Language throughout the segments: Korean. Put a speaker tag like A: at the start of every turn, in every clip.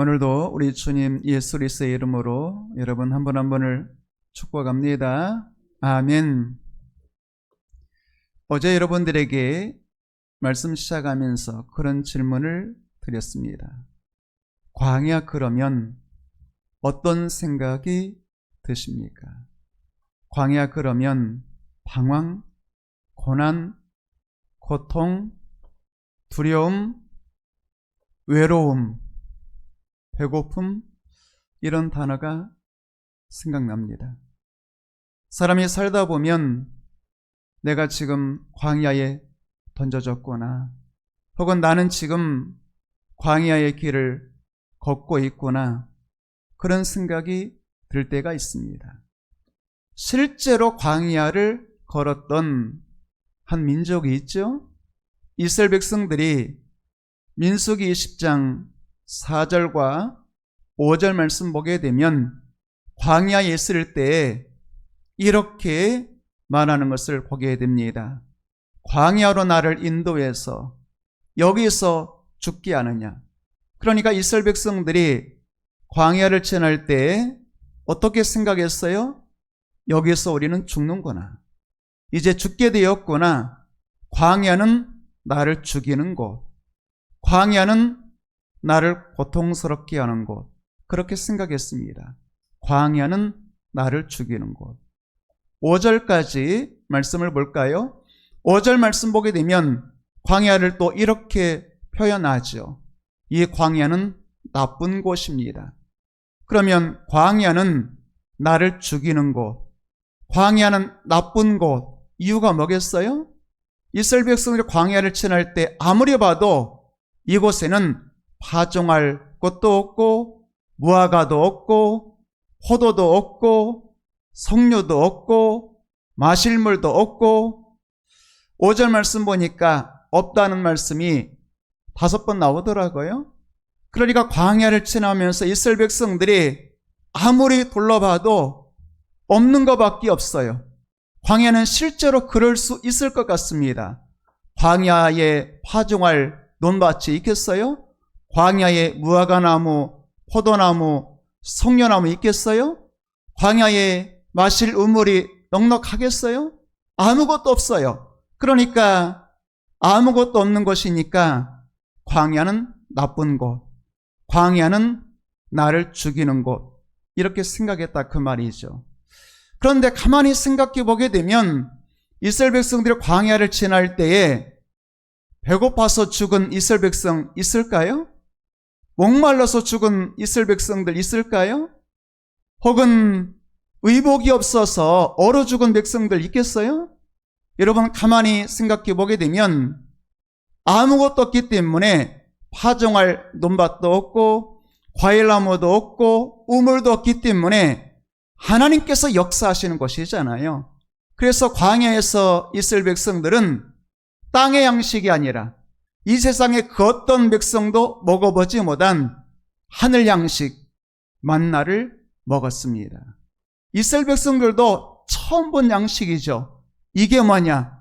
A: 오늘도 우리 주님 예수 그리스도의 이름으로 여러분 한 분 한 분을 축복합니다. 아멘. 어제 여러분들에게 말씀 시작하면서 그런 질문을 드렸습니다. 광야 그러면 어떤 생각이 드십니까? 광야 그러면 방황, 고난, 고통, 두려움, 외로움, 배고픔, 이런 단어가 생각납니다. 사람이 살다 보면 내가 지금 광야에 던져졌구나, 혹은 나는 지금 광야의 길을 걷고 있구나, 그런 생각이 들 때가 있습니다. 실제로 광야를 걸었던 한 민족이 있죠. 이스라엘 백성들이 민수기 20장 4절과 5절 말씀 보게 되면 광야에 있을 때 이렇게 말하는 것을 보게 됩니다. 광야로 나를 인도해서 여기서 죽게 하느냐. 그러니까 이스라엘 백성들이 광야를 지날 때 어떻게 생각했어요? 여기서 우리는 죽는구나, 이제 죽게 되었구나, 광야는 나를 죽이는 곳, 광야는 나를 고통스럽게 하는 곳, 그렇게 생각했습니다. 광야는 나를 죽이는 곳. 5절까지 말씀을 볼까요? 5절 말씀 보게 되면 광야를 또 이렇게 표현하죠. 이 광야는 나쁜 곳입니다. 그러면 광야는 나를 죽이는 곳, 광야는 나쁜 곳, 이유가 뭐겠어요? 이스라엘 백성들이 광야를 지날 때 아무리 봐도 이곳에는 파종할 것도 없고 무화과도 없고 포도도 없고 석류도 없고 마실 물도 없고, 5절 말씀 보니까 없다는 말씀이 5번 나오더라고요. 그러니까 광야를 지나면서 이스라엘 백성들이 아무리 둘러봐도 없는 것밖에 없어요. 광야는 실제로 그럴 수 있을 것 같습니다. 광야에 파종할 논밭이 있겠어요? 광야에 무화과나무, 포도나무, 석류나무 있겠어요? 광야에 마실 우물이 넉넉하겠어요? 아무것도 없어요. 그러니까 아무것도 없는 곳이니까 광야는 나쁜 곳, 광야는 나를 죽이는 곳, 이렇게 생각했다, 그 말이죠. 그런데 가만히 생각해 보게 되면 이스라엘 백성들이 광야를 지날 때에 배고파서 죽은 이스라엘 백성 있을까요? 목말라서 죽은 이스라엘 백성들 있을까요? 혹은 의복이 없어서 얼어 죽은 백성들 있겠어요? 여러분 가만히 생각해 보게 되면 아무것도 없기 때문에 파종할 논밭도 없고 과일나무도 없고 우물도 없기 때문에 하나님께서 역사하시는 곳이잖아요. 그래서 광야에서 이스라엘 백성들은 땅의 양식이 아니라 이 세상의 그 어떤 백성도 먹어보지 못한 하늘 양식 만나를 먹었습니다. 이스라엘 백성들도 처음 본 양식이죠. 이게 뭐냐?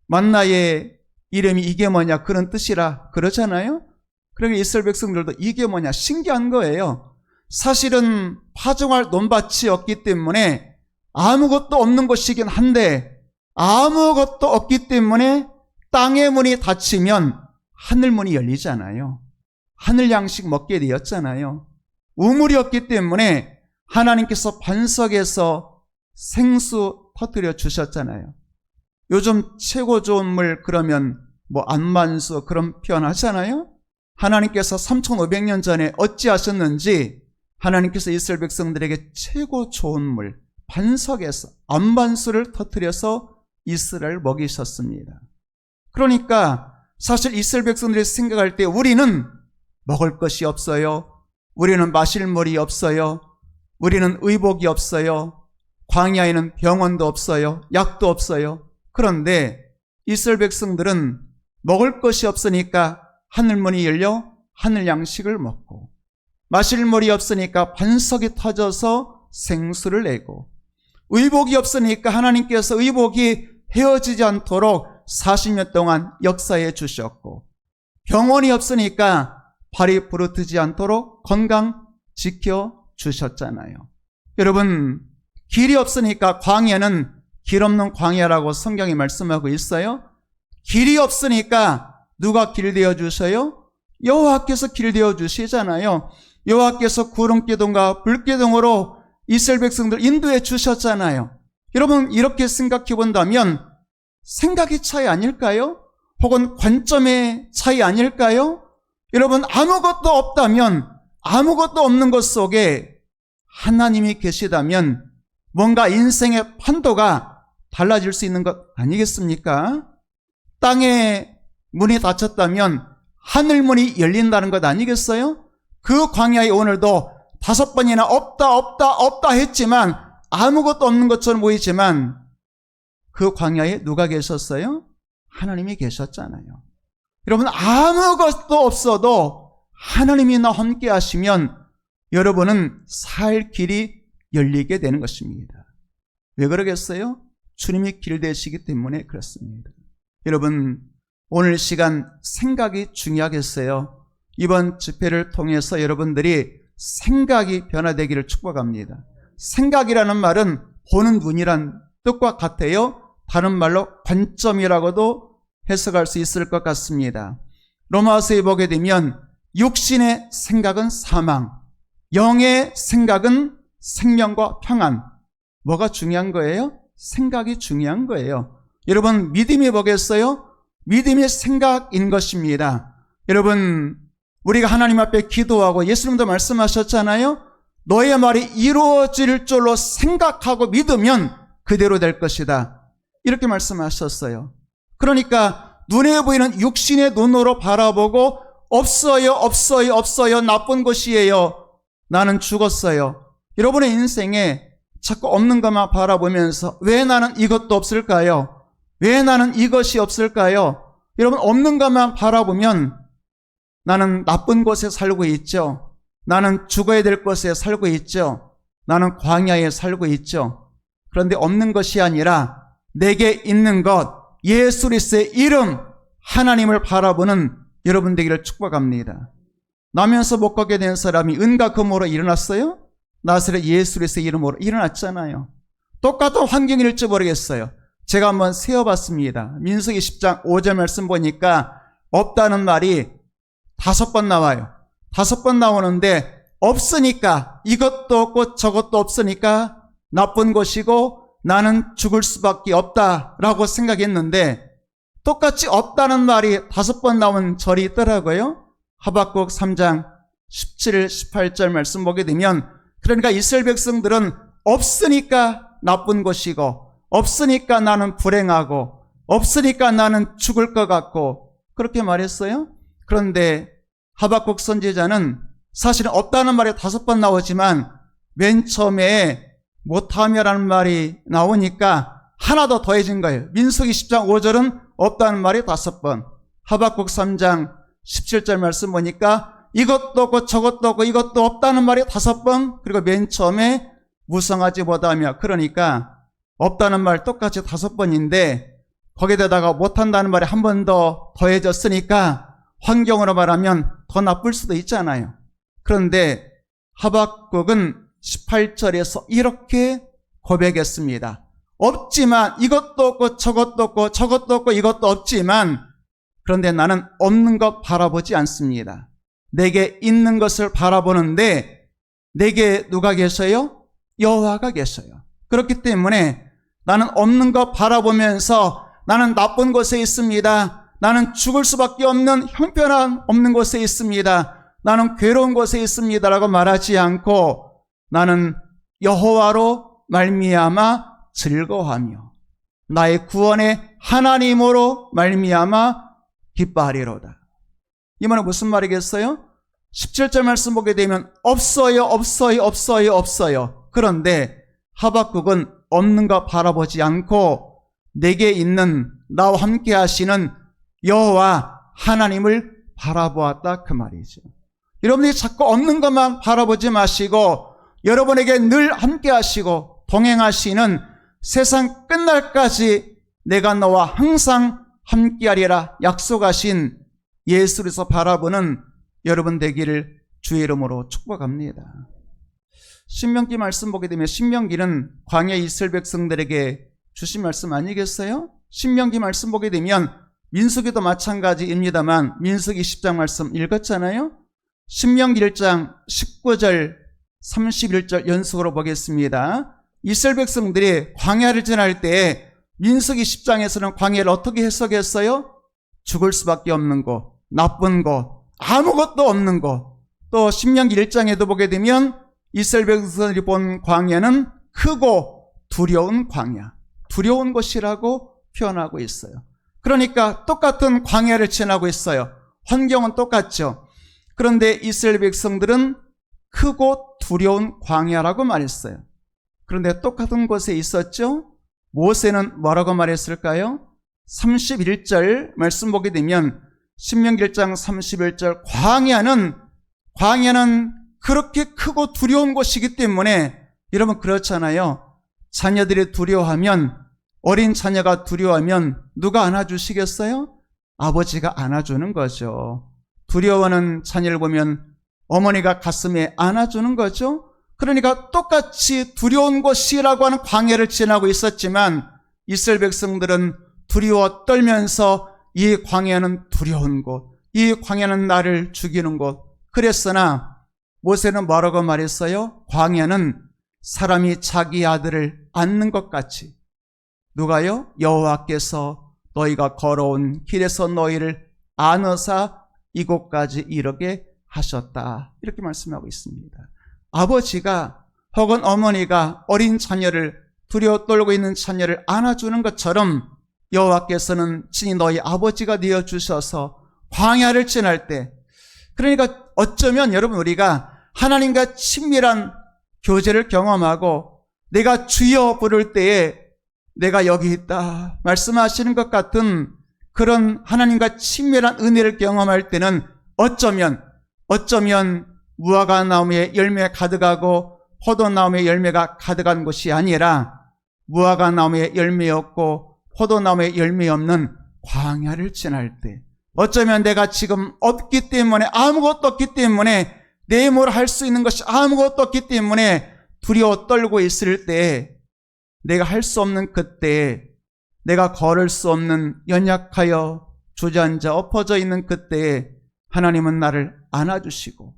A: 만나의 이름이 이게 뭐냐? 그런 뜻이라 그러잖아요. 그러니까 이스라엘 백성들도 이게 뭐냐? 신기한 거예요. 사실은 파종할 논밭이 없기 때문에 아무것도 없는 곳이긴 한데, 아무것도 없기 때문에 땅의 문이 닫히면 하늘 문이 열리잖아요. 하늘 양식 먹게 되었잖아요. 우물이 없기 때문에 하나님께서 반석에서 생수 터뜨려 주셨잖아요. 요즘 최고 좋은 물 그러면 안만수 그런 표현 하잖아요. 하나님께서 3500년 전에 어찌하셨는지 하나님께서 이스라엘 백성들에게 최고 좋은 물, 반석에서 안만수를 터뜨려서 이스라엘을 먹이셨습니다. 그러니까 사실 이스라엘 백성들이 생각할 때 우리는 먹을 것이 없어요, 우리는 마실 물이 없어요, 우리는 의복이 없어요, 광야에는 병원도 없어요, 약도 없어요. 그런데 이스라엘 백성들은 먹을 것이 없으니까 하늘문이 열려 하늘 양식을 먹고, 마실 물이 없으니까 반석이 터져서 생수를 내고, 의복이 없으니까 하나님께서 의복이 헤어지지 않도록 40년 동안 역사해 주셨고, 병원이 없으니까 발이 부르트지 않도록 건강 지켜주셨잖아요. 여러분, 길이 없으니까 광야는 길 없는 광야라고 성경이 말씀하고 있어요. 길이 없으니까 누가 길 되어주셔요? 여호와께서 길 되어주시잖아요. 여호와께서 구름기둥과 불기둥으로 이스라엘 백성들 인도해 주셨잖아요. 여러분, 이렇게 생각해 본다면 생각의 차이 아닐까요? 혹은 관점의 차이 아닐까요? 여러분, 아무것도 없다면, 아무것도 없는 것 속에 하나님이 계시다면 뭔가 인생의 판도가 달라질 수 있는 것 아니겠습니까? 땅에 문이 닫혔다면 하늘 문이 열린다는 것 아니겠어요? 그 광야에 오늘도 5번이나 없다 했지만 아무것도 없는 것처럼 보이지만 그 광야에 누가 계셨어요? 하나님이 계셨잖아요. 여러분, 아무것도 없어도 하나님이 나와 함께 하시면 여러분은 살 길이 열리게 되는 것입니다. 왜 그러겠어요? 주님이 길 되시기 때문에 그렇습니다. 여러분, 오늘 시간 생각이 중요하겠어요. 이번 집회를 통해서 여러분들이 생각이 변화되기를 축복합니다. 생각이라는 말은 보는 눈이란 뜻과 같아요. 다른 말로 관점이라고도 해석할 수 있을 것 같습니다. 로마서에 보게 되면 육신의 생각은 사망, 영의 생각은 생명과 평안. 뭐가 중요한 거예요? 생각이 중요한 거예요. 여러분, 믿음이 뭐겠어요? 믿음이 생각인 것입니다. 여러분, 우리가 하나님 앞에 기도하고 예수님도 말씀하셨잖아요. 너의 말이 이루어질 줄로 생각하고 믿으면 그대로 될 것이다. 이렇게 말씀하셨어요. 그러니까 눈에 보이는 육신의 눈으로 바라보고 없어요. 나쁜 것이에요. 나는 죽었어요. 여러분의 인생에 자꾸 없는 것만 바라보면서 왜 나는 이것도 없을까요? 왜 나는 이것이 없을까요? 여러분, 없는 것만 바라보면 나는 나쁜 곳에 살고 있죠. 나는 죽어야 될 곳에 살고 있죠. 나는 광야에 살고 있죠. 그런데 없는 것이 아니라 내게 있는 것, 예수 그리스도의 이름, 하나님을 바라보는 여러분 되기를 축복합니다. 나면서 못 가게 된 사람이 은과 금으로 일어났어요? 나사렛 예수 그리스도의 이름으로 일어났잖아요. 똑같은 환경일지 모르겠어요. 제가 한번 세어봤습니다. 민수기 10장 5절 말씀 보니까 없다는 말이 5번 나와요. 5번 나오는데 없으니까 이것도 없고 저것도 없으니까 나쁜 것이고 나는 죽을 수밖에 없다라고 생각했는데 똑같이 없다는 말이 5번 나온 절이 있더라고요. 하박국 3장 17, 18절 말씀 보게 되면 그러니까 이스라엘 백성들은 없으니까 나쁜 것이고 없으니까 나는 불행하고 없으니까 나는 죽을 것 같고 그렇게 말했어요. 그런데 하박국 선지자는 사실은 없다는 말이 5번 나오지만 맨 처음에 못하며라는 말이 나오니까 하나 더 더해진 거예요. 민수기 10장 5절은 없다는 말이 5번, 하박국 3장 17절 말씀 보니까 이것도 없고 저것도 없고 이것도 없다는 말이 5번, 그리고 맨 처음에 무성하지 못하며, 그러니까 없다는 말 똑같이 5번인데 거기에다가 못한다는 말이 한 번 더 더해졌으니까 환경으로 말하면 더 나쁠 수도 있잖아요. 그런데 하박국은 18절에서 이렇게 고백했습니다. 없지만 이것도 없고 저것도 없고 저것도 없고 이것도 없지만 그런데 나는 없는 것 바라보지 않습니다. 내게 있는 것을 바라보는데 내게 누가 계셔요? 여호와가 계셔요. 그렇기 때문에 나는 없는 것 바라보면서 나는 나쁜 곳에 있습니다. 나는 죽을 수밖에 없는 형편한 없는 곳에 있습니다. 나는 괴로운 곳에 있습니다 라고 말하지 않고 나는 여호와로 말미암아 즐거워하며 나의 구원의 하나님으로 말미암아 기뻐하리로다. 이 말은 무슨 말이겠어요? 17절 말씀 보게 되면 없어요. 그런데 하박국은 없는 거 바라보지 않고 내게 있는 나와 함께 하시는 여호와 하나님을 바라보았다, 그 말이죠. 여러분이 자꾸 없는 것만 바라보지 마시고 여러분에게 늘 함께 하시고 동행하시는 세상 끝날까지 내가 너와 항상 함께하리라 약속하신 예수께서 바라보는 여러분 되기를 주의 이름으로 축복합니다. 신명기 말씀 보게 되면 신명기는 광야 이스라엘 백성들에게 주신 말씀 아니겠어요? 신명기 말씀 보게 되면 민수기도 마찬가지입니다만 민수기 10장 말씀 읽었잖아요. 신명기 1장 19절 31절 연속으로 보겠습니다. 이스라엘 백성들이 광야를 지날 때 민수기 10장에서는 광야를 어떻게 해석했어요? 죽을 수밖에 없는 곳, 나쁜 곳, 아무것도 없는 곳. 또 신명기 1장에도 보게 되면 이스라엘 백성들이 본 광야는 크고 두려운 광야, 두려운 곳이라고 표현하고 있어요. 그러니까 똑같은 광야를 지나고 있어요. 환경은 똑같죠. 그런데 이스라엘 백성들은 크고 두려운 광야라고 말했어요. 그런데 똑같은 곳에 있었죠. 모세는 뭐라고 말했을까요? 31절 말씀 보게 되면 신명기 1장 31절 광야는 그렇게 크고 두려운 곳이기 때문에 여러분 그렇잖아요. 자녀들이 두려워하면 어린 자녀가 두려워하면 누가 안아주시겠어요? 아버지가 안아주는 거죠. 두려워하는 자녀를 보면 어머니가 가슴에 안아주는 거죠. 그러니까 똑같이 두려운 곳이라고 하는 광야를 지나고 있었지만 이스라엘 백성들은 두려워 떨면서 이 광야는 두려운 곳, 이 광야는 나를 죽이는 곳. 그랬으나 모세는 뭐라고 말했어요? 광야는 사람이 자기 아들을 안는 것 같이. 누가요? 여호와께서 너희가 걸어온 길에서 너희를 안으사 이곳까지 이르게 하셨다. 이렇게 말씀하고 있습니다. 아버지가 혹은 어머니가 어린 자녀를 두려워 떨고 있는 자녀를 안아주는 것처럼 여호와께서는 친히 너희 아버지가 되어주셔서 광야를 지날 때, 그러니까 어쩌면 여러분 우리가 하나님과 친밀한 교제를 경험하고 내가 주여 부를 때에 내가 여기 있다 말씀하시는 것 같은 그런 하나님과 친밀한 은혜를 경험할 때는 어쩌면 무화과나무에 열매가 가득하고 포도나무에 열매가 가득한 곳이 아니라 무화과나무에 열매 없고 포도나무에 열매 없는 광야를 지날 때, 어쩌면 내가 지금 없기 때문에, 아무것도 없기 때문에, 내 힘으로 할 수 있는 것이 아무것도 없기 때문에 두려워 떨고 있을 때, 내가 할 수 없는 그때에, 내가 걸을 수 없는 연약하여 주저앉아 엎어져 있는 그때에 하나님은 나를 안아주시고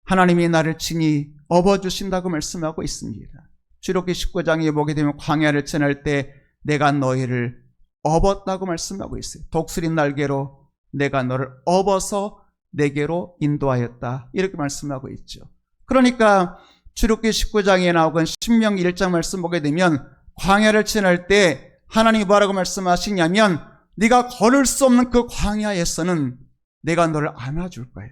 A: 하나님이 나를 친히 업어주신다고 말씀하고 있습니다. 출애굽기 19장에 보게 되면 광야를 지날 때 내가 너희를 업었다고 말씀하고 있어요. 독수리 날개로 내가 너를 업어서 내게로 인도하였다. 이렇게 말씀하고 있죠. 그러니까 출애굽기 19장에 나오건 신명기 1장 말씀 보게 되면 광야를 지날 때 하나님이 뭐라고 말씀하시냐면 네가 걸을 수 없는 그 광야에서는 내가 너를 안아줄 거야.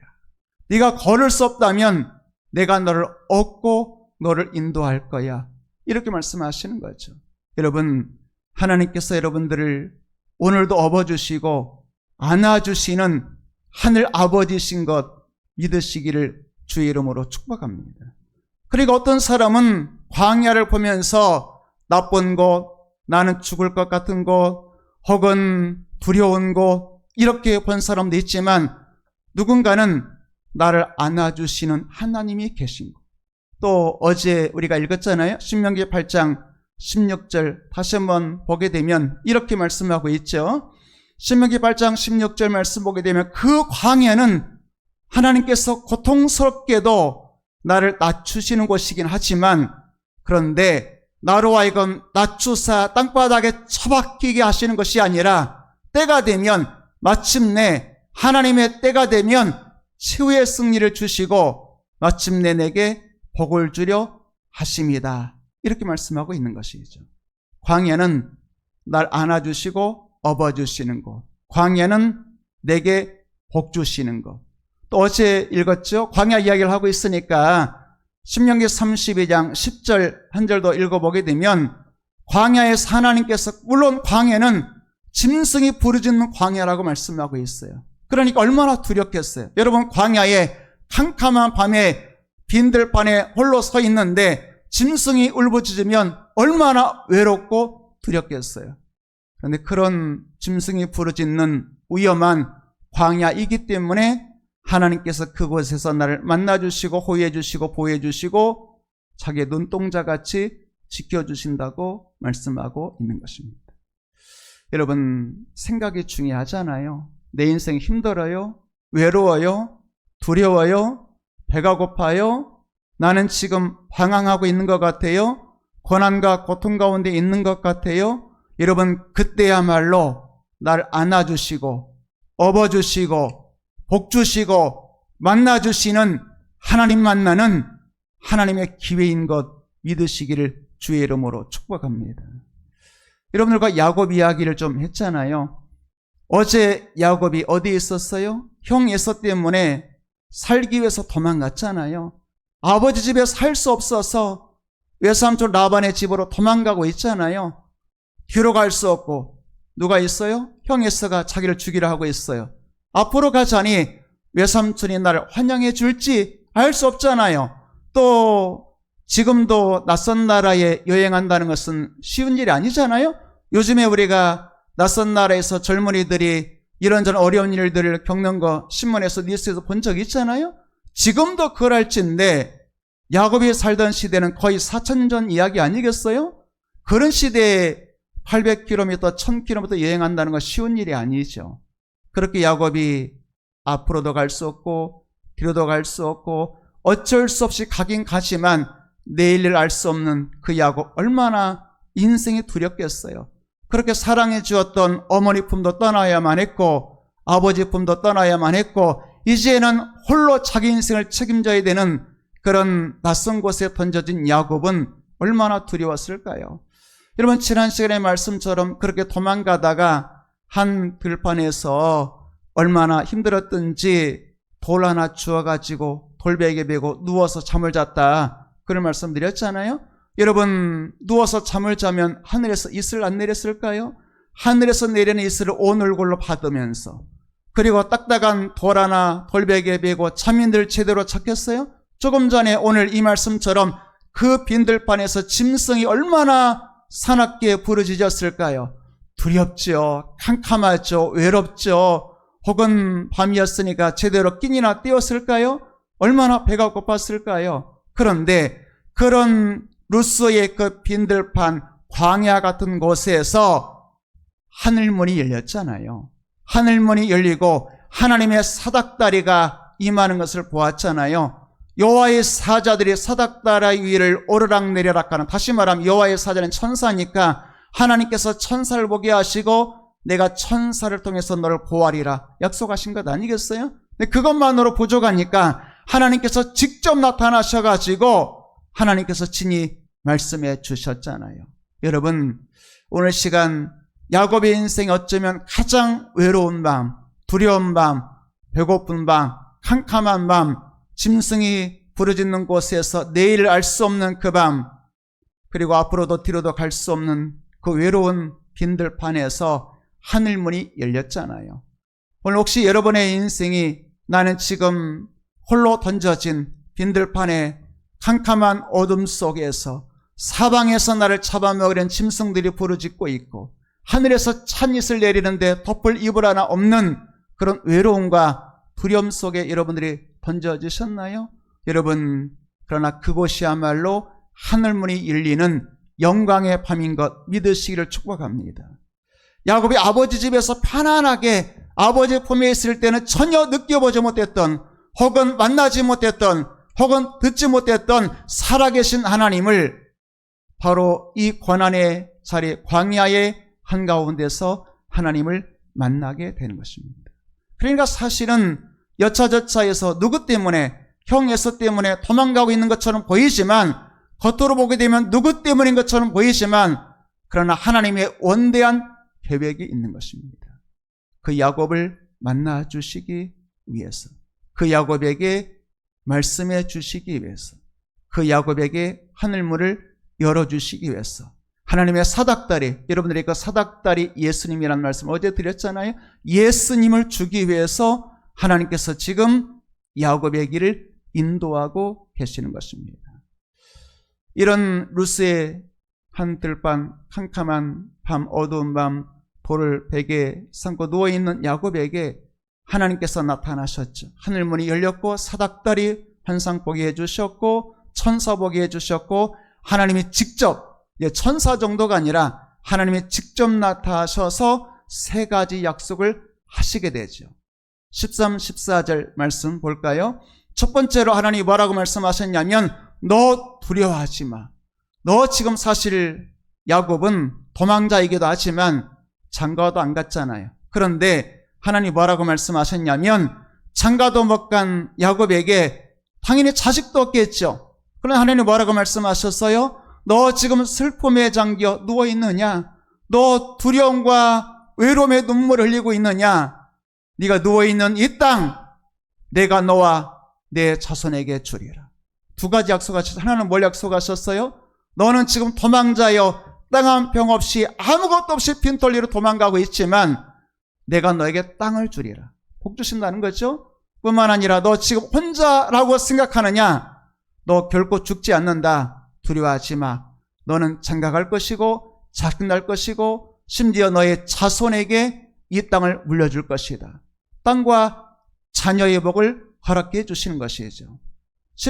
A: 네가 걸을 수 없다면 내가 너를 업고 너를 인도할 거야. 이렇게 말씀하시는 거죠. 여러분, 하나님께서 여러분들을 오늘도 업어주시고 안아주시는 하늘 아버지신 것 믿으시기를 주의 이름으로 축복합니다. 그리고 어떤 사람은 광야를 보면서 나쁜 곳, 나는 죽을 것 같은 곳, 혹은 두려운 곳, 이렇게 본 사람도 있지만 누군가는 나를 안아주시는 하나님이 계신 것. 또 어제 우리가 읽었잖아요. 신명기 8장 16절 다시 한번 보게 되면 이렇게 말씀하고 있죠. 신명기 8장 16절 말씀 보게 되면 그 광야는 하나님께서 고통스럽게도 나를 낮추시는 곳이긴 하지만 그런데 나로 하여금 낮추사 땅바닥에 처박히게 하시는 것이 아니라 때가 되면 마침내 하나님의 때가 되면 최후의 승리를 주시고 마침내 내게 복을 주려 하십니다. 이렇게 말씀하고 있는 것이죠. 광야는 날 안아주시고 업어주시는 곳. 광야는 내게 복 주시는 것. 또 어제 읽었죠? 광야 이야기를 하고 있으니까 신명기 32장 10절 한 절 더 읽어보게 되면 광야에서 하나님께서, 물론 광야는 짐승이 부르짖는 광야라고 말씀하고 있어요. 그러니까 얼마나 두렵겠어요. 여러분, 광야에 캄캄한 밤에 빈들판에 홀로 서 있는데 짐승이 울부짖으면 얼마나 외롭고 두렵겠어요. 그런데 그런 짐승이 부르짖는 위험한 광야이기 때문에 하나님께서 그곳에서 나를 만나주시고 호의해주시고 보호해주시고 자기의 눈동자같이 지켜주신다고 말씀하고 있는 것입니다. 여러분, 생각이 중요하잖아요. 내 인생 힘들어요? 외로워요? 두려워요? 배가 고파요? 나는 지금 방황하고 있는 것 같아요? 고난과 고통 가운데 있는 것 같아요? 여러분, 그때야말로 날 안아주시고 업어주시고 복주시고 만나주시는 하나님 만나는 하나님의 기회인 것 믿으시기를 주의 이름으로 축복합니다. 여러분들과 야곱 이야기를 좀 했잖아요. 어제 야곱이 어디에 있었어요? 형 에서 때문에 살기 위해서 도망갔잖아요. 아버지 집에 살 수 없어서 외삼촌 라반의 집으로 도망가고 있잖아요. 뒤로 갈 수 없고 누가 있어요? 형 에서가 자기를 죽이려 하고 있어요. 앞으로 가자니 외삼촌이 나를 환영해 줄지 알 수 없잖아요. 또 지금도 낯선 나라에 여행한다는 것은 쉬운 일이 아니잖아요. 요즘에 우리가 낯선 나라에서 젊은이들이 이런저런 어려운 일들을 겪는 거 신문에서 뉴스에서 본 적 있잖아요. 지금도 그럴진데 야곱이 살던 시대는 거의 4,000년 전 이야기 아니겠어요? 그런 시대에 800km, 1000km 여행한다는 건 쉬운 일이 아니죠. 그렇게 야곱이 앞으로도 갈 수 없고 뒤로도 갈 수 없고 어쩔 수 없이 가긴 가지만 내일을 알 수 없는 그 야곱, 얼마나 인생이 두렵겠어요. 그렇게 사랑해 주었던 어머니 품도 떠나야만 했고 아버지 품도 떠나야만 했고 이제는 홀로 자기 인생을 책임져야 되는 그런 낯선 곳에 던져진 야곱은 얼마나 두려웠을까요? 여러분, 지난 시간의 말씀처럼 그렇게 도망가다가 한 들판에서 얼마나 힘들었던지 돌 하나 주워가지고 돌베개 베고 누워서 잠을 잤다, 그런 말씀 드렸잖아요. 여러분, 누워서 잠을 자면 하늘에서 이슬 안 내렸을까요? 하늘에서 내리는 이슬을 온 얼굴로 받으면서, 그리고 딱딱한 돌 하나 돌베개 베고 잠인들 제대로 잤겠어요? 조금 전에 오늘 이 말씀처럼 그 빈들판에서 짐승이 얼마나 사납게 부르짖었을까요? 두렵죠, 캄캄하죠, 외롭죠. 혹은 밤이었으니까 제대로 끼니나 띄웠을까요? 얼마나 배가 고팠을까요? 그런데 그런 루스의 그 빈들판 광야 같은 곳에서 하늘문이 열렸잖아요. 하늘문이 열리고 하나님의 사닥다리가 임하는 것을 보았잖아요. 여호와의 사자들이 사닥다리 위를 오르락내리락 하는, 다시 말하면 여호와의 사자는 천사니까 하나님께서 천사를 보게 하시고 내가 천사를 통해서 너를 보호하리라 약속하신 것 아니겠어요? 근데 그것만으로 부족하니까 하나님께서 직접 나타나셔가지고 하나님께서 친히 말씀해 주셨잖아요. 여러분, 오늘 시간 야곱의 인생이 어쩌면 가장 외로운 밤, 두려운 밤, 배고픈 밤, 캄캄한 밤, 짐승이 부르짖는 곳에서 내일을 알 수 없는 그 밤, 그리고 앞으로도 뒤로도 갈 수 없는 그 외로운 빈들판에서 하늘문이 열렸잖아요. 오늘 혹시 여러분의 인생이 나는 지금 홀로 던져진 빈들판에 캄캄한 어둠 속에서 사방에서 나를 잡아먹으려는 짐승들이 부르짖고 있고 하늘에서 찬이슬 내리는데 덮을 이불 하나 없는 그런 외로움과 두려움 속에 여러분들이 던져지셨나요? 여러분, 그러나 그곳이야말로 하늘문이 열리는 영광의 밤인 것 믿으시기를 축복합니다. 야곱이 아버지 집에서 편안하게 아버지 품에 있을 때는 전혀 느껴보지 못했던, 혹은 만나지 못했던, 혹은 듣지 못했던 살아계신 하나님을 바로 이 고난의 자리 광야의 한가운데서 하나님을 만나게 되는 것입니다. 그러니까 사실은 여차저차해서 누구 때문에, 형 에서 때문에 도망가고 있는 것처럼 보이지만, 겉으로 보게 되면 누구 때문인 것처럼 보이지만, 그러나 하나님의 원대한 계획이 있는 것입니다. 그 야곱을 만나 주시기 위해서, 그 야곱에게 말씀해 주시기 위해서, 그 야곱에게 하늘문을 열어주시기 위해서, 하나님의 사닥다리, 여러분들이 그 사닥다리 예수님이라는 말씀을 어제 드렸잖아요. 예수님을 주기 위해서 하나님께서 지금 야곱의 길을 인도하고 계시는 것입니다. 이런 루스의 한 들밤, 캄캄한 밤, 어두운 밤, 돌을 베개에 삼고 누워있는 야곱에게 하나님께서 나타나셨죠. 하늘문이 열렸고 사닥다리 환상 보게 해주셨고 천사 보게 해주셨고 하나님이 직접, 천사 정도가 아니라 하나님이 직접 나타나셔서 세 가지 약속을 하시게 되죠. 13, 14절 말씀 볼까요? 첫 번째로 하나님이 뭐라고 말씀하셨냐면 너 두려워하지 마. 너 지금 사실 야곱은 도망자이기도 하지만 장가도 안 갔잖아요. 그런데 하나님이 뭐라고 말씀하셨냐면 장가도 못 간 야곱에게 당연히 자식도 없겠죠. 그러나 하나님이 뭐라고 말씀하셨어요? 너 지금 슬픔에 잠겨 누워있느냐? 너 두려움과 외로움에 눈물을 흘리고 있느냐? 네가 누워있는 이 땅 내가 너와 내 자손에게 주리라. 두 가지 약속하셨어요. 하나는 뭘 약속하셨어요? 너는 지금 도망자여 땅 한 평 없이 아무것도 없이 빈털리로 도망가고 있지만 내가 너에게 땅을 주리라. 복 주신다는 거죠. 뿐만 아니라 너 지금 혼자라고 생각하느냐? 너 결코 죽지 않는다. 두려워하지 마. 너는 장가갈 것이고 자식 날 것이고 심지어 너의 자손에게 이 땅을 물려줄 것이다. 땅과 자녀의 복을 허락해 주시는 것이죠.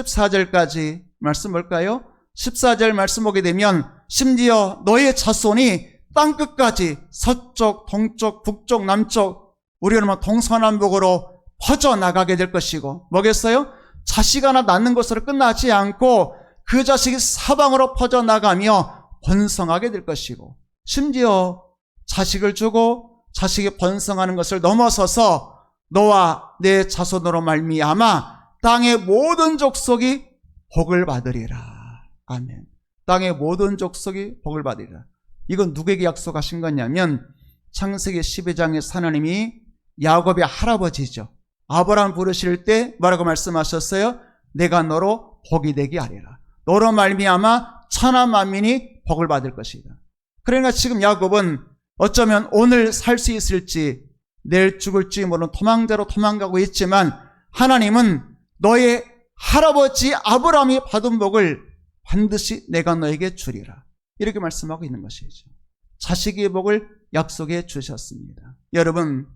A: 14절까지 말씀 볼까요? 14절 말씀 보게 되면 심지어 너의 자손이 땅끝까지 서쪽, 동쪽, 북쪽, 남쪽 우리는 동서남북으로 퍼져나가게 될 것이고 뭐겠어요? 자식 하나 낳는 것으로 끝나지 않고 그 자식이 사방으로 퍼져나가며 번성하게 될 것이고 심지어 자식을 주고 자식이 번성하는 것을 넘어서서 너와 내 자손으로 말미암아 땅의 모든 족속이 복을 받으리라. 아멘. 땅의 모든 족속이 복을 받으리라. 이건 누구에게 약속하신 거냐면 창세기 12장에 하나님이 야곱의 할아버지죠. 아브라함 부르실 때 뭐라고 말씀하셨어요? 내가 너로 복이 되게 하리라. 너로 말미암아 천하 만민이 복을 받을 것이다. 그러니까 지금 야곱은 어쩌면 오늘 살 수 있을지 내일 죽을지 모르는 도망자로 도망가고 있지만 하나님은 너의 할아버지 아브라함이 받은 복을 반드시 내가 너에게 주리라. 이렇게 말씀하고 있는 것이죠. 자식의 복을 약속해 주셨습니다. 여러분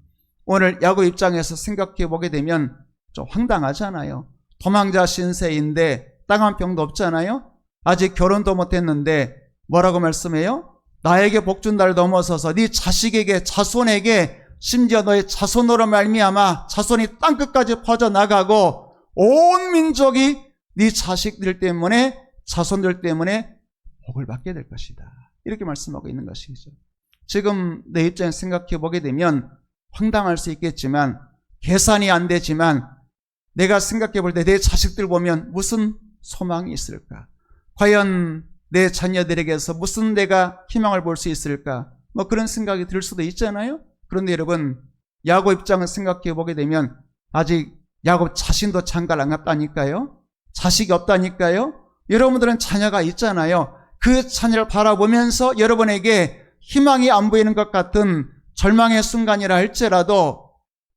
A: 오늘 야곱 입장에서 생각해 보게 되면 좀 황당하잖아요. 도망자 신세인데 땅 한 평도 없잖아요. 아직 결혼도 못했는데 뭐라고 말씀해요? 나에게 복 준다를 넘어서서 네 자식에게 자손에게 심지어 너의 자손으로 말미암아 자손이 땅끝까지 퍼져나가고 온 민족이 네 자식들 때문에 자손들 때문에 복을 받게 될 것이다. 이렇게 말씀하고 있는 것이죠. 지금 내 입장에서 생각해 보게 되면 황당할 수 있겠지만 계산이 안 되지만 내가 생각해 볼 때 내 자식들 보면 무슨 소망이 있을까? 과연 내 자녀들에게서 무슨 내가 희망을 볼 수 있을까? 뭐 그런 생각이 들 수도 있잖아요. 그런데 여러분 야곱 입장을 생각해 보게 되면 아직 야곱 자신도 장가를 안 갔다니까요. 자식이 없다니까요. 여러분들은 자녀가 있잖아요. 그 자녀를 바라보면서 여러분에게 희망이 안 보이는 것 같은 절망의 순간이라 할지라도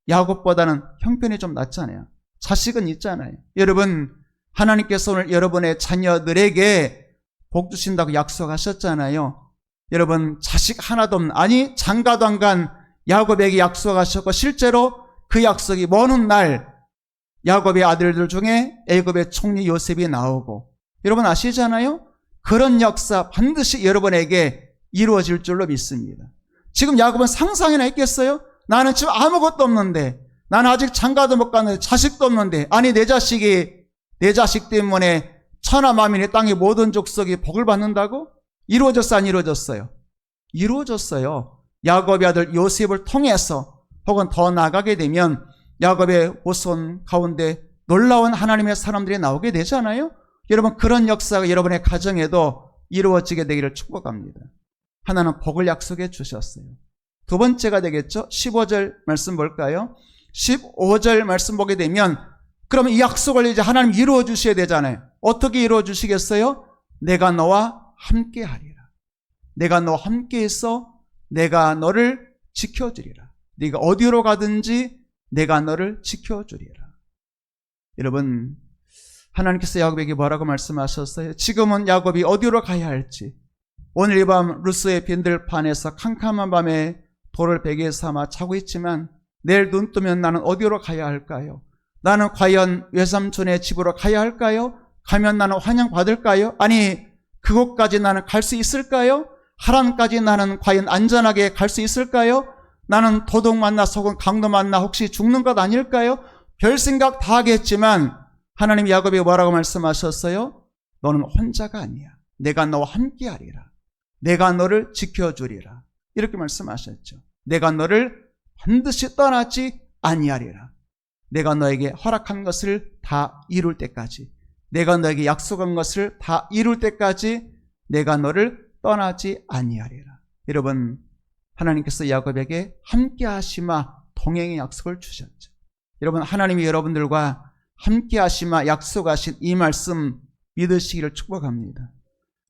A: 야곱보다는 형편이 좀 낫잖아요. 자식은 있잖아요. 여러분 하나님께서 오늘 여러분의 자녀들에게 복 주신다고 약속하셨잖아요. 여러분 자식 하나도 없는 아니 장가도 안 간 야곱에게 약속하셨고 실제로 그 약속이 먼 훗날 야곱의 아들들 중에 애굽의 총리 요셉이 나오고 여러분 아시잖아요. 그런 역사 반드시 여러분에게 이루어질 줄로 믿습니다. 지금 야곱은 상상이나 했겠어요? 나는 지금 아무것도 없는데 나는 아직 장가도 못 갔는데 자식도 없는데 아니 내 자식 때문에 천하 만민의 땅의 모든 족속이 복을 받는다고? 이루어졌어 안 이루어졌어요? 이루어졌어요. 야곱의 아들 요셉을 통해서 혹은 더 나가게 되면 야곱의 후손 가운데 놀라운 하나님의 사람들이 나오게 되잖아요. 여러분 그런 역사가 여러분의 가정에도 이루어지게 되기를 축복합니다. 하나는 복을 약속해 주셨어요. 두 번째가 되겠죠. 15절 말씀 볼까요? 15절 말씀 보게 되면 그러면 이 약속을 이제 하나님 이루어 주셔야 되잖아요. 어떻게 이루어 주시겠어요? 내가 너와 함께 하리라. 내가 너와 함께 있어 내가 너를 지켜주리라. 네가 어디로 가든지 내가 너를 지켜주리라. 여러분 하나님께서 야곱에게 뭐라고 말씀하셨어요? 지금은 야곱이 어디로 가야 할지 오늘 이 밤 루스의 빈들판에서 캄캄한 밤에 돌을 베개 삼아 자고 있지만 내일 눈 뜨면 나는 어디로 가야 할까요? 나는 과연 외삼촌의 집으로 가야 할까요? 가면 나는 환영받을까요? 아니, 그곳까지 나는 갈 수 있을까요? 하란까지 나는 과연 안전하게 갈 수 있을까요? 나는 도둑 만나 속은 강도 만나 혹시 죽는 것 아닐까요? 별 생각 다 하겠지만 하나님 야곱에게 뭐라고 말씀하셨어요? 너는 혼자가 아니야. 내가 너와 함께하리라. 내가 너를 지켜주리라. 이렇게 말씀하셨죠. 내가 너를 반드시 떠나지 아니하리라. 내가 너에게 허락한 것을 다 이룰 때까지, 내가 너에게 약속한 것을 다 이룰 때까지 내가 너를 떠나지 아니하리라. 여러분, 하나님께서 야곱에게 함께 하시마 동행의 약속을 주셨죠. 여러분, 하나님이 여러분들과 함께 하시마 약속하신 이 말씀 믿으시기를 축복합니다.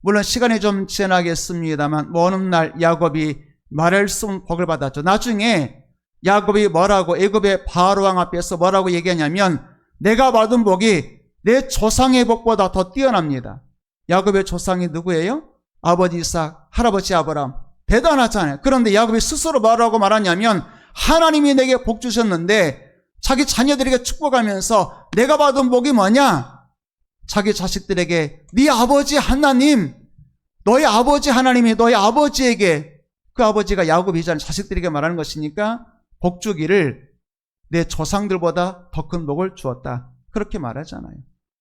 A: 물론 시간이 좀 지나겠습니다만 어느 날 야곱이 말할 수 없는 복을 받았죠. 나중에 야곱이 뭐라고 애굽의 바로왕 앞에서 뭐라고 얘기하냐면 내가 받은 복이 내 조상의 복보다 더 뛰어납니다. 야곱의 조상이 누구예요? 아버지 이삭, 할아버지 아브라함. 대단하잖아요. 그런데 야곱이 스스로 뭐라고 말하냐면 하나님이 내게 복 주셨는데 자기 자녀들에게 축복하면서 내가 받은 복이 뭐냐? 자기 자식들에게 네 아버지 하나님, 너희 아버지 하나님이 너희 아버지에게, 그 아버지가 야곱이잖아요. 자식들에게 말하는 것이니까 복 주기를 내 조상들보다 더 큰 복을 주었다. 그렇게 말하잖아요.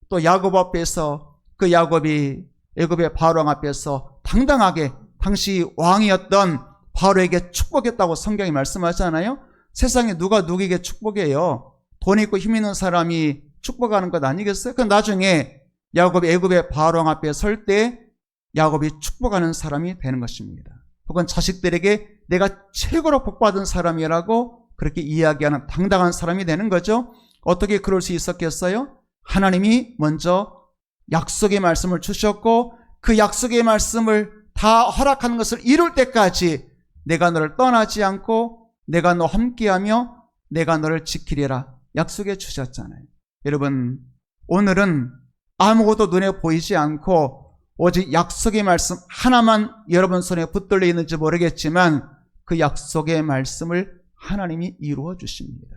A: 또 야곱 앞에서 그 야곱이 애굽의 바로왕 앞에서 당당하게 당시 왕이었던 바로에게 축복했다고 성경이 말씀하잖아요. 세상에 누가 누구에게 축복해요? 돈 있고 힘 있는 사람이 축복하는 것 아니겠어요? 그 나중에 야곱이 애굽의 바로왕 앞에 설 때 야곱이 축복하는 사람이 되는 것입니다. 혹은 자식들에게 내가 최고로 복받은 사람이라고 그렇게 이야기하는 당당한 사람이 되는 거죠. 어떻게 그럴 수 있었겠어요? 하나님이 먼저 약속의 말씀을 주셨고 그 약속의 말씀을 다 허락하는 것을 이룰 때까지 내가 너를 떠나지 않고 내가 너 함께하며 내가 너를 지키리라 약속해 주셨잖아요. 여러분, 오늘은 아무것도 눈에 보이지 않고 오직 약속의 말씀 하나만 여러분 손에 붙들려 있는지 모르겠지만 그 약속의 말씀을 하나님이 이루어 주십니다.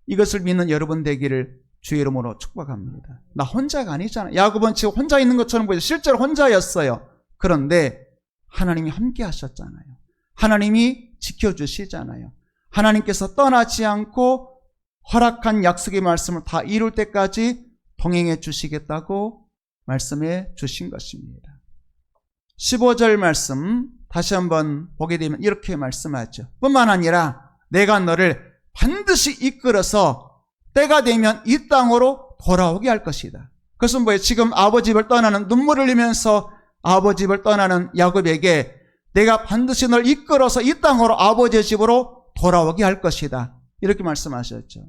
A: 이것을 믿는 여러분 되기를 주의 이름으로 축복합니다. 나 혼자가 아니잖아요. 야곱은 지금 혼자 있는 것처럼 보이죠. 실제로 혼자였어요. 그런데 하나님이 함께 하셨잖아요. 하나님이 지켜주시잖아요. 하나님께서 떠나지 않고 허락한 약속의 말씀을 다 이룰 때까지 동행해 주시겠다고 말씀해 주신 것입니다. 15절 말씀 다시 한번 보게 되면 이렇게 말씀하죠. 뿐만 아니라 내가 너를 반드시 이끌어서 때가 되면 이 땅으로 돌아오게 할 것이다. 그것은 뭐예요? 지금 아버지 집을 떠나는, 눈물을 흘리면서 아버지 집을 떠나는 야곱에게 내가 반드시 널 이끌어서 이 땅으로 아버지의 집으로 돌아오게 할 것이다. 이렇게 말씀하셨죠.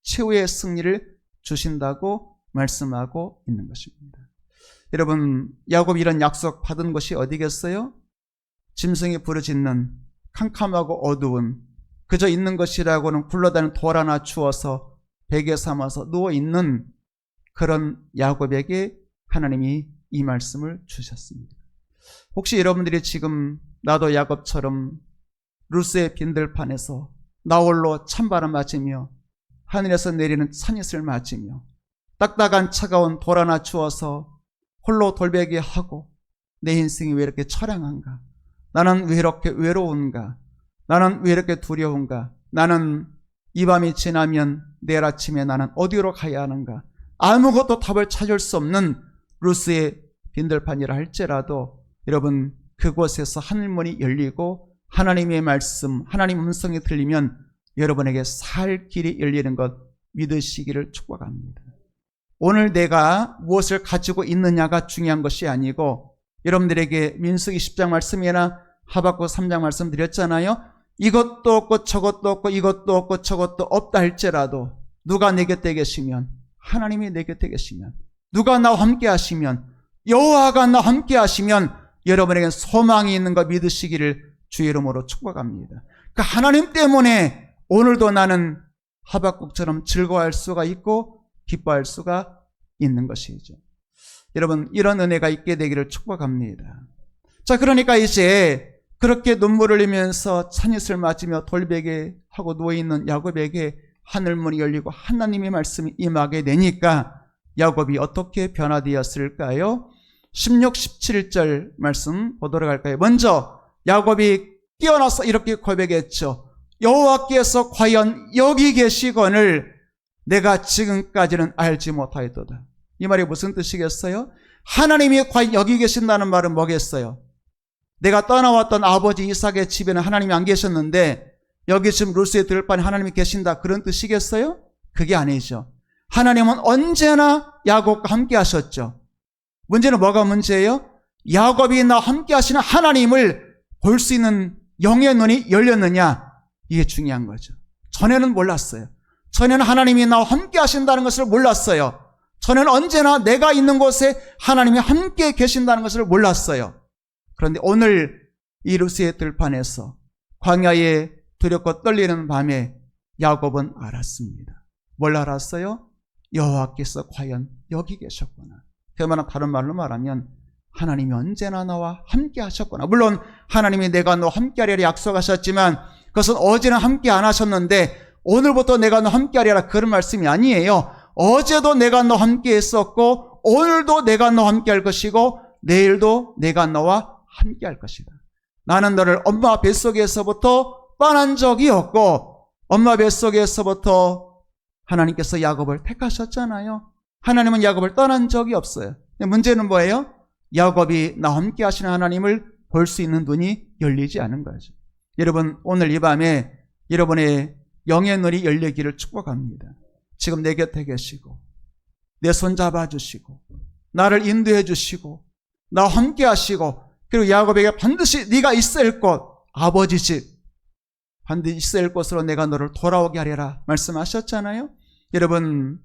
A: 최후의 승리를 주신다고 말씀하고 있는 것입니다. 여러분, 야곱이 이런 약속 받은 곳이 어디겠어요? 짐승이 부르짖는 캄캄하고 어두운 그저 있는 것이라고는 굴러다니는 돌 하나 주어서 베개 삼아서 누워있는 그런 야곱에게 하나님이 이 말씀을 주셨습니다. 혹시 여러분들이 지금 나도 야곱처럼 루스의 빈들판에서 나홀로 찬바람 맞으며 하늘에서 내리는 산이슬 맞으며 딱딱한 차가운 돌 하나 주어서 홀로 돌베개 하고 내 인생이 왜 이렇게 처량한가? 나는 왜 이렇게 외로운가? 나는 왜 이렇게 두려운가? 나는 이 밤이 지나면 내일 아침에 나는 어디로 가야 하는가? 아무것도 답을 찾을 수 없는 루스의 빈들판이라 할지라도 여러분, 그곳에서 하늘문이 열리고 하나님의 말씀, 하나님 음성이 들리면 여러분에게 살 길이 열리는 것 믿으시기를 축복합니다. 오늘 내가 무엇을 가지고 있느냐가 중요한 것이 아니고 여러분들에게 민수기 10장 말씀이나 하박국 3장 말씀 드렸잖아요. 이것도 없고 저것도 없고 이것도 없고 저것도 없다 할지라도 누가 내 곁에 계시면, 하나님이 내 곁에 계시면, 누가 나와 함께 하시면, 여호와가 나와 함께 하시면 여러분에게는 소망이 있는 거 믿으시기를 주의 이름으로 축복합니다. 그 하나님 때문에 오늘도 나는 하박국처럼 즐거워할 수가 있고 기뻐할 수가 있는 것이죠. 여러분, 이런 은혜가 있게 되기를 축복합니다. 자, 그러니까 이제 그렇게 눈물을 흘리면서 찬잇을 맞으며 돌베개하고 누워있는 야곱에게 하늘문이 열리고 하나님의 말씀이 임하게 되니까 야곱이 어떻게 변화되었을까요? 16, 17절 말씀 보도록 할까요? 먼저 야곱이 깨어나서 이렇게 고백했죠. 여호와께서 과연 여기 계시거늘 내가 지금까지는 알지 못하였도다. 이 말이 무슨 뜻이겠어요? 하나님이 과연 여기 계신다는 말은 뭐겠어요? 내가 떠나왔던 아버지 이삭의 집에는 하나님이 안 계셨는데 여기 지금 루스의 들판에 하나님이 계신다, 그런 뜻이겠어요? 그게 아니죠. 하나님은 언제나 야곱과 함께 하셨죠. 문제는 뭐가 문제예요? 야곱이 나와 함께 하시는 하나님을 볼 수 있는 영의 눈이 열렸느냐, 이게 중요한 거죠. 전에는 몰랐어요. 전에는 하나님이 나와 함께 하신다는 것을 몰랐어요. 전에는 언제나 내가 있는 곳에 하나님이 함께 계신다는 것을 몰랐어요. 그런데 오늘 이 루스의 들판에서 광야에 두렵고 떨리는 밤에 야곱은 알았습니다. 뭘 알았어요? 여호와께서 과연 여기 계셨구나. 그야말로 다른 말로 말하면 하나님이 언제나 나와 함께 하셨구나. 물론 하나님이 내가 너와 함께 하리라 약속하셨지만 그것은 어제는 함께 안 하셨는데 오늘부터 내가 너와 함께 하리라, 그런 말씀이 아니에요. 어제도 내가 너와 함께 했었고 오늘도 내가 너와 함께 할 것이고 내일도 내가 너와 함께 할 것이다. 나는 너를 엄마 뱃속에서부터 떠난 적이 없고 엄마 뱃속에서부터 하나님께서 야곱을 택하셨잖아요. 하나님은 야곱을 떠난 적이 없어요. 문제는 뭐예요? 야곱이 나와 함께 하시는 하나님을 볼 수 있는 눈이 열리지 않은 거죠. 여러분, 오늘 이 밤에 여러분의 영의 눈이 열리기를 축복합니다. 지금 내 곁에 계시고 내 손 잡아주시고 나를 인도해 주시고 나와 함께 하시고, 그리고 야곱에게 반드시 네가 있을 곳, 아버지 집 반드시 있을 곳으로 내가 너를 돌아오게 하리라 말씀하셨잖아요. 여러분,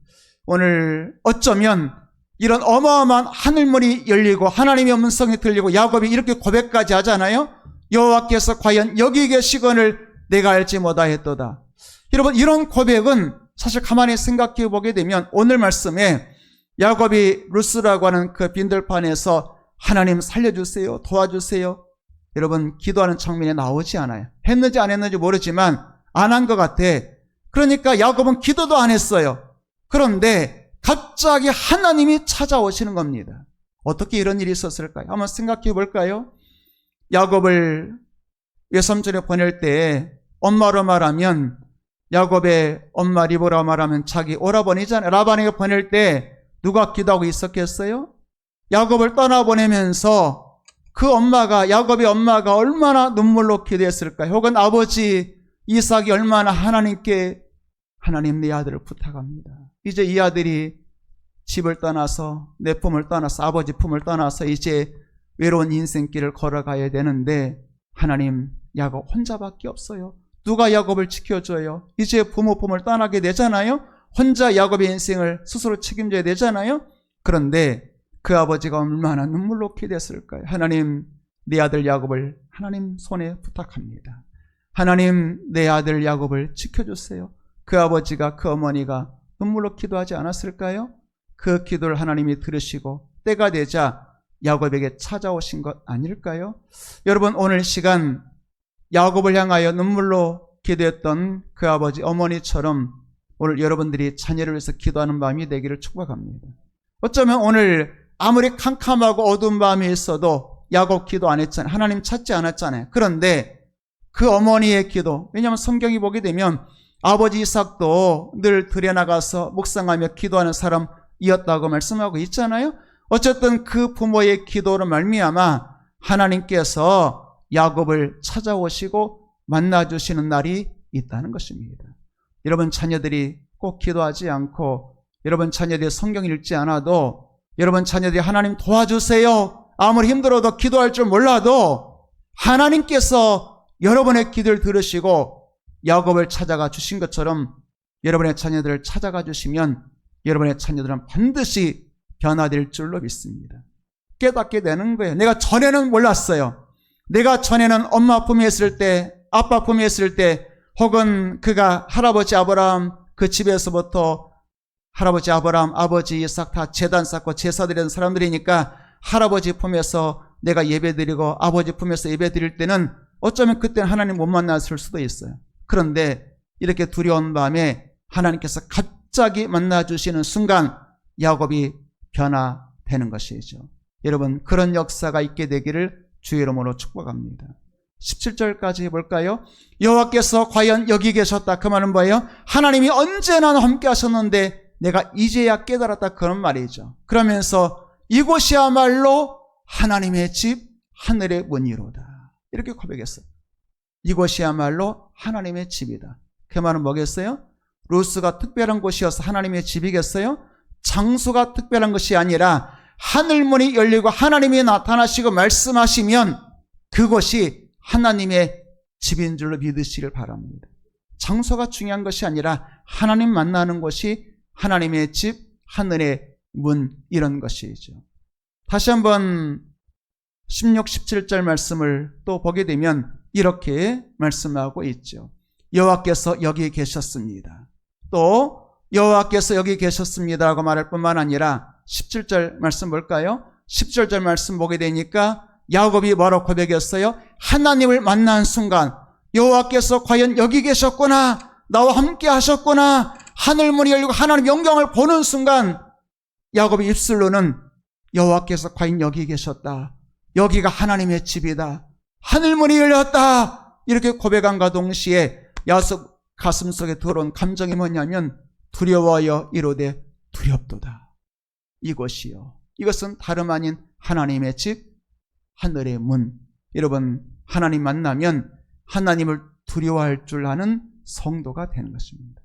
A: 오늘 어쩌면 이런 어마어마한 하늘문이 열리고 하나님의 음성이 들리고 야곱이 이렇게 고백까지 하잖아요. 여호와께서 과연 여기 계시거늘 내가 알지 못하였도다. 여러분, 이런 고백은 사실 가만히 생각해 보게 되면 오늘 말씀에 야곱이 루스라고 하는 그 빈들판에서 하나님 살려주세요, 도와주세요, 여러분 기도하는 장면에 나오지 않아요. 했는지 안 했는지 모르지만 안 한 것 같아. 그러니까 야곱은 기도도 안 했어요. 그런데 갑자기 하나님이 찾아오시는 겁니다. 어떻게 이런 일이 있었을까요? 한번 생각해 볼까요? 야곱을 외삼촌에 보낼 때 엄마로 말하면 야곱의 엄마 리브라 말하면 자기 오라버니잖아요. 라반에게 보낼 때 누가 기도하고 있었겠어요? 야곱을 떠나보내면서 그 엄마가, 야곱의 엄마가 얼마나 눈물로 기도했을까요? 혹은 아버지 이삭이 얼마나 하나님께 하나님 내 아들을 부탁합니다. 이제 이 아들이 집을 떠나서 내 품을 떠나서 아버지 품을 떠나서 이제 외로운 인생길을 걸어가야 되는데 하나님, 야곱 혼자밖에 없어요. 누가 야곱을 지켜줘요? 이제 부모 품을 떠나게 되잖아요. 혼자 야곱의 인생을 스스로 책임져야 되잖아요. 그런데 그 아버지가 얼마나 눈물로 기도했을까요? 하나님, 내 아들 야곱을 하나님 손에 부탁합니다. 하나님, 내 아들 야곱을 지켜주세요. 그 아버지가, 그 어머니가 눈물로 기도하지 않았을까요? 그 기도를 하나님이 들으시고 때가 되자 야곱에게 찾아오신 것 아닐까요? 여러분, 오늘 시간 야곱을 향하여 눈물로 기도했던 그 아버지, 어머니처럼 오늘 여러분들이 자녀를 위해서 기도하는 마음이 되기를 축복합니다. 어쩌면 오늘 아무리 캄캄하고 어두운 밤이 있어도 야곱 기도 안 했잖아요. 하나님 찾지 않았잖아요. 그런데 그 어머니의 기도, 왜냐하면 성경이 보게 되면 아버지 이삭도 늘 들에 나가서 묵상하며 기도하는 사람이었다고 말씀하고 있잖아요. 어쨌든 그 부모의 기도로 말미암아 하나님께서 야곱을 찾아오시고 만나주시는 날이 있다는 것입니다. 여러분 자녀들이 꼭 기도하지 않고 여러분 자녀들이 성경 읽지 않아도 여러분 자녀들이 하나님 도와주세요, 아무리 힘들어도 기도할 줄 몰라도 하나님께서 여러분의 기도를 들으시고 야곱을 찾아가 주신 것처럼 여러분의 자녀들을 찾아가 주시면 여러분의 자녀들은 반드시 변화될 줄로 믿습니다. 깨닫게 되는 거예요. 내가 전에는 몰랐어요. 내가 전에는 엄마 품에 있을 때, 아빠 품에 있을 때, 혹은 그가 할아버지 아브라함 그 집에서부터 할아버지 아브라함, 아버지 이삭 다 제단 쌓고 제사 드리는 사람들이니까 할아버지 품에서 내가 예배드리고 아버지 품에서 예배드릴 때는 어쩌면 그때는 하나님 못 만났을 수도 있어요. 그런데 이렇게 두려운 밤에 하나님께서 갑자기 만나주시는 순간 야곱이 변화되는 것이죠. 여러분, 그런 역사가 있게 되기를 주의 이름으로 축복합니다. 17절까지 볼까요? 여호와께서 과연 여기 계셨다. 그 말은 뭐예요? 하나님이 언제나 함께 하셨는데 내가 이제야 깨달았다. 그런 말이죠. 그러면서 이곳이야말로 하나님의 집, 하늘의 문이로다. 이렇게 고백했어요. 이곳이야말로 하나님의 집이다. 그 말은 뭐겠어요? 루스가 특별한 곳이어서 하나님의 집이겠어요? 장소가 특별한 것이 아니라 하늘문이 열리고 하나님이 나타나시고 말씀하시면 그곳이 하나님의 집인 줄로 믿으시길 바랍니다. 장소가 중요한 것이 아니라 하나님 만나는 곳이 하나님의 집, 하늘의 문, 이런 것이죠. 다시 한번 16, 17절 말씀을 또 보게 되면 이렇게 말씀하고 있죠. 여호와께서 여기 계셨습니다. 또 여호와께서 여기 계셨습니다라고 말할 뿐만 아니라 17절 말씀 볼까요? 17절 말씀 보게 되니까 야곱이 뭐라고 고백했어요? 하나님을 만난 순간 여호와께서 과연 여기 계셨구나, 나와 함께 하셨구나, 하늘문이 열리고 하나님 영광을 보는 순간 야곱의 입술로는 여호와께서 과연 여기 계셨다, 여기가 하나님의 집이다, 하늘문이 열렸다, 이렇게 고백함과 동시에 야곱 가슴속에 들어온 감정이 뭐냐면 두려워하여 이르되 두렵도다. 이것이요, 이것은 다름 아닌 하나님의 집, 하늘의 문. 여러분, 하나님 만나면 하나님을 두려워할 줄 아는 성도가 되는 것입니다.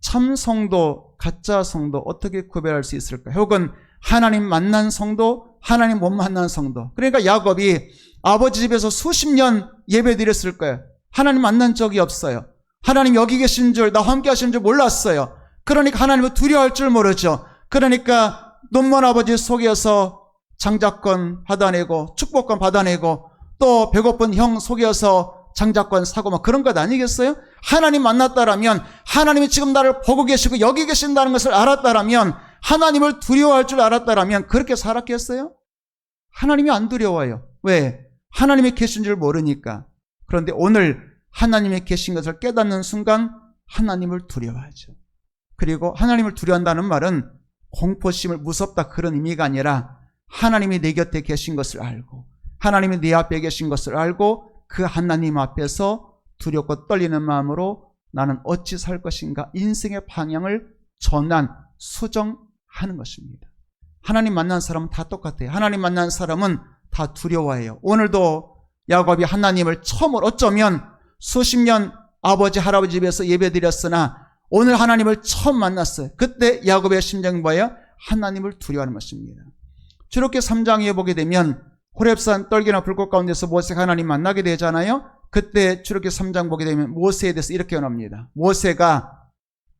A: 참 성도, 가짜 성도 어떻게 구별할 수 있을까? 혹은 하나님 만난 성도, 하나님 못 만난 성도. 그러니까 야곱이 아버지 집에서 수십 년 예배 드렸을 거예요. 하나님 만난 적이 없어요. 하나님 여기 계신 줄, 나와 함께 하신 줄 몰랐어요. 그러니까 하나님을 두려워할 줄 모르죠. 그러니까 눈먼 아버지 속여서 장자권 받아내고 축복권 받아내고 또 배고픈 형 속여서 장자권 사고 막 그런 것 아니겠어요? 하나님 만났다라면, 하나님이 지금 나를 보고 계시고 여기 계신다는 것을 알았다라면, 하나님을 두려워할 줄 알았다라면 그렇게 살았겠어요? 하나님이 안 두려워요. 왜? 하나님이 계신 줄 모르니까. 그런데 오늘 하나님이 계신 것을 깨닫는 순간 하나님을 두려워하죠. 그리고 하나님을 두려워한다는 말은 공포심을, 무섭다 그런 의미가 아니라 하나님이 내 곁에 계신 것을 알고 하나님이 내 앞에 계신 것을 알고 그 하나님 앞에서 두렵고 떨리는 마음으로 나는 어찌 살 것인가, 인생의 방향을 전환, 수정하는 것입니다. 하나님 만난 사람은 다 똑같아요. 하나님 만난 사람은 다 두려워해요. 오늘도 야곱이 하나님을 처음으로, 어쩌면 수십 년 아버지 할아버지 집에서 예배드렸으나 오늘 하나님을 처음 만났어요. 그때 야곱의 심정이 뭐예요? 하나님을 두려워하는 것입니다. 출애굽기 3장에 보게 되면 호렙산 떨기나 불꽃 가운데서 모세가 하나님 만나게 되잖아요. 그때 출애굽기 3장 보게 되면 모세에 대해서 이렇게 나옵니다. 모세가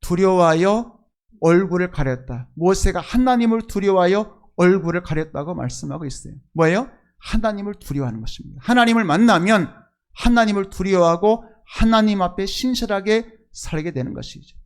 A: 두려워하여 얼굴을 가렸다. 모세가 하나님을 두려워하여 얼굴을 가렸다고 말씀하고 있어요. 뭐예요? 하나님을 두려워하는 것입니다. 하나님을 만나면 하나님을 두려워하고 하나님 앞에 신실하게 살게 되는 것이죠.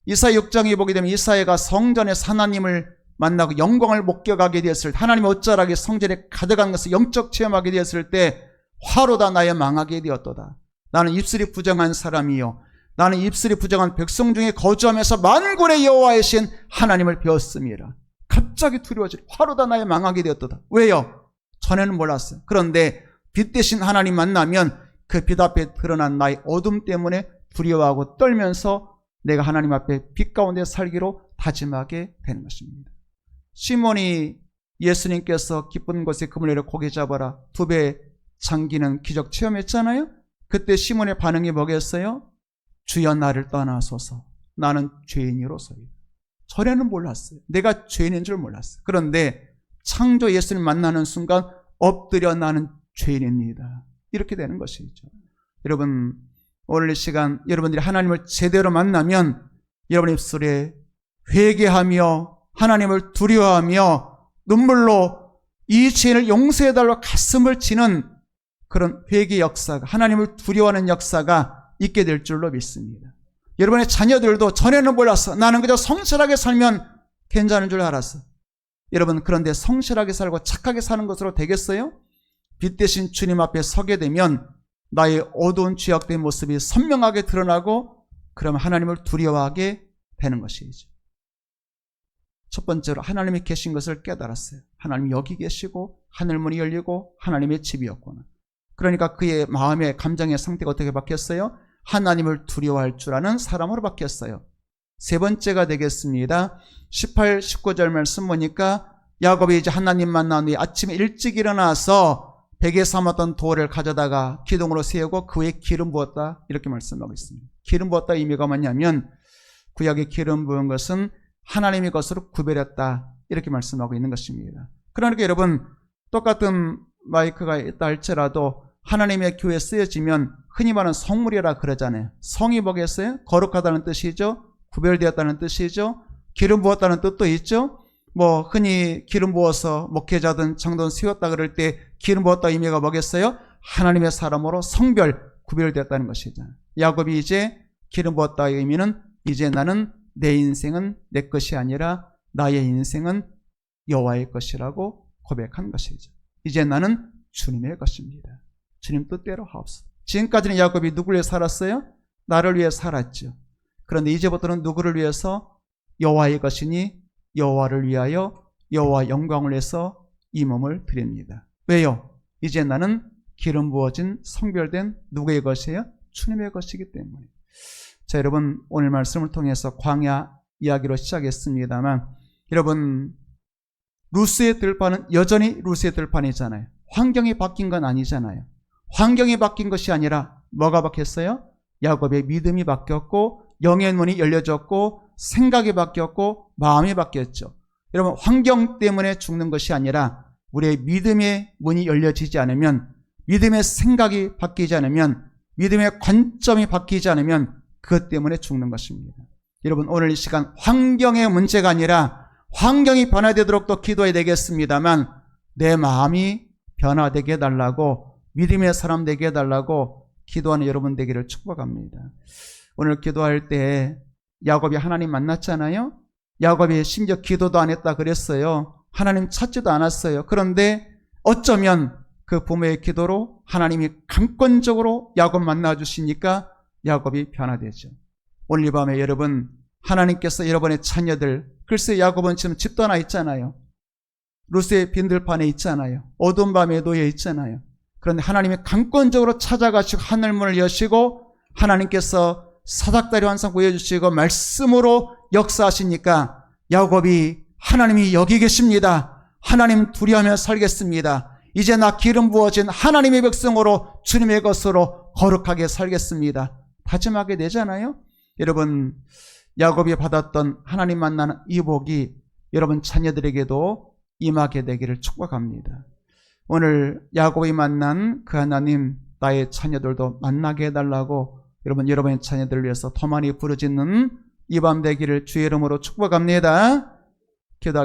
A: 이사야 6장에 보게 되면 이사야가 성전에서 하나님을 만나고 영광을 목격하게 되었을 때, 하나님의 옷자락이 성전에 가득한 것을 영적 체험하게 되었을 때 화로다 나의 망하게 되었도다. 나는 입술이 부정한 사람이요, 나는 입술이 부정한 백성 중에 거주하면서 만군의 여호와이신 하나님을 배웠습니다. 갑자기 두려워지고 화로다 나의 망하게 되었도다. 왜요? 전에는 몰랐어요. 그런데 빛 대신 하나님 만나면 그 빛 앞에 드러난 나의 어둠 때문에 두려워하고 떨면서 내가 하나님 앞에 빛 가운데 살기로 다짐하게 되는 것입니다. 시몬이 예수님께서 기쁜 곳에 금을 내려 고개 잡아라, 두 배 잠기는 기적 체험했잖아요. 그때 시몬의 반응이 뭐겠어요? 주여 나를 떠나소서, 나는 죄인이로소이다. 전에는 몰랐어요. 내가 죄인인 줄 몰랐어요. 그런데 창조 예수님 만나는 순간 엎드려 나는 죄인입니다, 이렇게 되는 것이죠. 여러분, 오늘 이 시간 여러분들이 하나님을 제대로 만나면 여러분 입술에 회개하며 하나님을 두려워하며 눈물로 이 죄인을 용서해달라고 가슴을 치는 그런 회개 역사가, 하나님을 두려워하는 역사가 있게 될 줄로 믿습니다. 여러분의 자녀들도 전에는 몰랐어. 나는 그저 성실하게 살면 괜찮은 줄 알았어. 여러분, 그런데 성실하게 살고 착하게 사는 것으로 되겠어요? 빛 대신 주님 앞에 서게 되면 나의 어두운 죄악된 모습이 선명하게 드러나고, 그러면 하나님을 두려워하게 되는 것이죠. 첫 번째로 하나님이 계신 것을 깨달았어요. 하나님이 여기 계시고 하늘문이 열리고 하나님의 집이었구나. 그러니까 그의 마음의 감정의 상태가 어떻게 바뀌었어요? 하나님을 두려워할 줄 아는 사람으로 바뀌었어요. 세 번째가 되겠습니다. 18, 19절 말씀 보니까 야곱이 이제 하나님 만난 뒤에 아침에 일찍 일어나서 베개 삼았던 돌을 가져다가 기둥으로 세우고 그 위에 기름 부었다, 이렇게 말씀하고 있습니다. 기름 부었다 의미가 뭐냐면 구약의 기름 부은 것은 하나님의 것으로 구별했다, 이렇게 말씀하고 있는 것입니다. 그러니까 여러분, 똑같은 마이크가 있다 할지라도 하나님의 교회에 쓰여지면 흔히 말하는 성물이라 그러잖아요. 성이 뭐겠어요? 거룩하다는 뜻이죠. 구별되었다는 뜻이죠. 기름 부었다는 뜻도 있죠. 뭐 흔히 기름 부어서 목회자든 장로든 세웠다 그럴 때 기름 부었다 의미가 뭐겠어요? 하나님의 사람으로 성별 구별되었다는 것이죠. 야곱이 이제 기름 부었다의 의미는 이제 나는 내 인생은 내 것이 아니라 나의 인생은 여호와의 것이라고 고백한 것이죠. 이제 나는 주님의 것입니다. 주님 뜻대로 하옵소서. 지금까지는 야곱이 누구를 위해 살았어요? 나를 위해 살았죠. 그런데 이제부터는 누구를 위해서? 여호와의 것이니 여호와를 위하여 여호와 영광을 위해서 이 몸을 드립니다. 왜요? 이제 나는 기름 부어진 성별된 누구의 것이에요? 주님의 것이기 때문에. 자, 여러분, 오늘 말씀을 통해서 광야 이야기로 시작했습니다만, 여러분, 루스의 들판은 여전히 루스의 들판이잖아요. 환경이 바뀐 건 아니잖아요. 환경이 바뀐 것이 아니라 뭐가 바뀌었어요? 야곱의 믿음이 바뀌었고, 영의 문이 열려졌고, 생각이 바뀌었고, 마음이 바뀌었죠. 여러분, 환경 때문에 죽는 것이 아니라 우리의 믿음의 문이 열려지지 않으면, 믿음의 생각이 바뀌지 않으면, 믿음의 관점이 바뀌지 않으면 그것 때문에 죽는 것입니다. 여러분, 오늘 이 시간 환경의 문제가 아니라 환경이 변화되도록 또 기도해야 되겠습니다만, 내 마음이 변화되게 해달라고, 믿음의 사람 되게 해달라고 기도하는 여러분 되기를 축복합니다. 오늘 기도할 때 야곱이 하나님 만났잖아요. 야곱이 심지어 기도도 안 했다 그랬어요. 하나님 찾지도 않았어요. 그런데 어쩌면 그 부모의 기도로 하나님이 강권적으로 야곱 만나주시니까 야곱이 변화되죠. 오늘 이 밤에 여러분, 하나님께서 여러분의 자녀들, 글쎄 야곱은 지금 집 떠나 있잖아요. 루스의 빈들판에 있잖아요. 어두운 밤에 놓여 있잖아요. 그런데 하나님이 강권적으로 찾아가시고 하늘문을 여시고 하나님께서 사닥다리 환상 보여주시고 말씀으로 역사하시니까 야곱이 하나님이 여기 계십니다. 하나님 두려워하며 살겠습니다. 이제 나 기름 부어진 하나님의 백성으로 주님의 것으로 거룩하게 살겠습니다. 다짐하게 되잖아요. 여러분, 야곱이 받았던 하나님 만나는 이 복이 여러분 자녀들에게도 임하게 되기를 축복합니다. 오늘 야곱이 만난 그 하나님, 나의 자녀들도 만나게 해달라고 여러분, 여러분의 자녀들을 위해서 더 많이 부르짖는 이 밤 되기를 주의 이름으로 축복합니다. 기도하겠습니다.